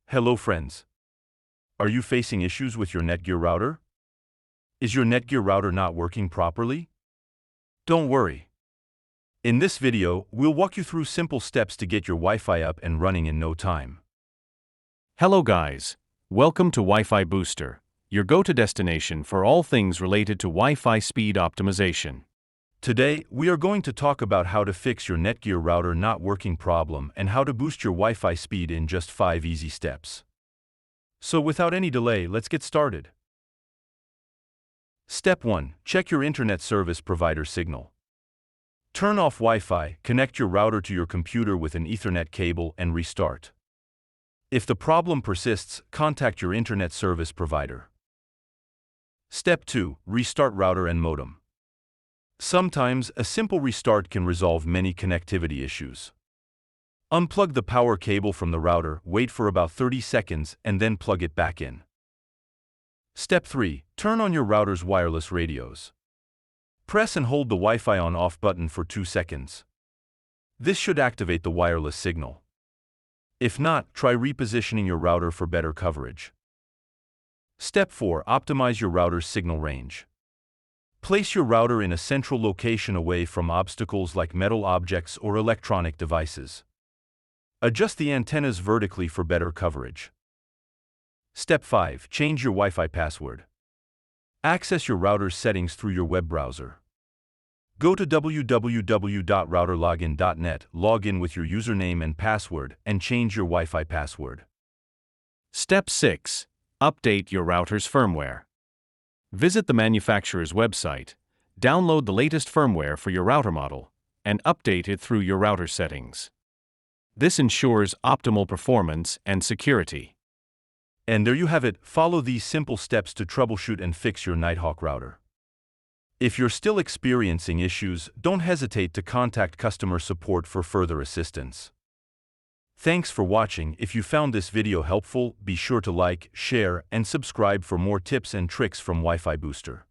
Hello friends. Are you facing issues with your Netgear router? Is your Netgear router not working properly? Don't worry. In this video, we'll walk you through simple steps to get your Wi-Fi up and running in no time. Hello guys. Welcome to Wi-Fi Booster, your go-to destination for all things related to Wi-Fi speed optimization. Today, we are going to talk about how to fix your Netgear router not working problem and how to boost your Wi-Fi speed in just 5 easy steps. So without any delay, let's get started. Step 1. Check your internet service provider signal. Turn off Wi-Fi, connect your router to your computer with an Ethernet cable and restart. If the problem persists, contact your internet service provider. Step 2. Restart router and modem. Sometimes, a simple restart can resolve many connectivity issues. Unplug the power cable from the router, wait for about 30 seconds, and then plug it back in. Step 3. Turn on your router's wireless radios. Press and hold the Wi-Fi on/off button for 2 seconds. This should activate the wireless signal. If not, try repositioning your router for better coverage. Step 4. Optimize your router's signal range. Place your router in a central location away from obstacles like metal objects or electronic devices. Adjust the antennas vertically for better coverage. Step 5. Change your Wi-Fi password. Access your router's settings through your web browser. Go to www.routerlogin.net, log in with your username and password, and change your Wi-Fi password. Step 6. Update your router's firmware. Visit the manufacturer's website, download the latest firmware for your router model, and update it through your router settings. This ensures optimal performance and security. And there you have it. Follow these simple steps to troubleshoot and fix your Nighthawk router. If you're still experiencing issues, don't hesitate to contact customer support for further assistance. Thanks for watching. If you found this video helpful, be sure to like, share, and subscribe for more tips and tricks from Wi-Fi Booster.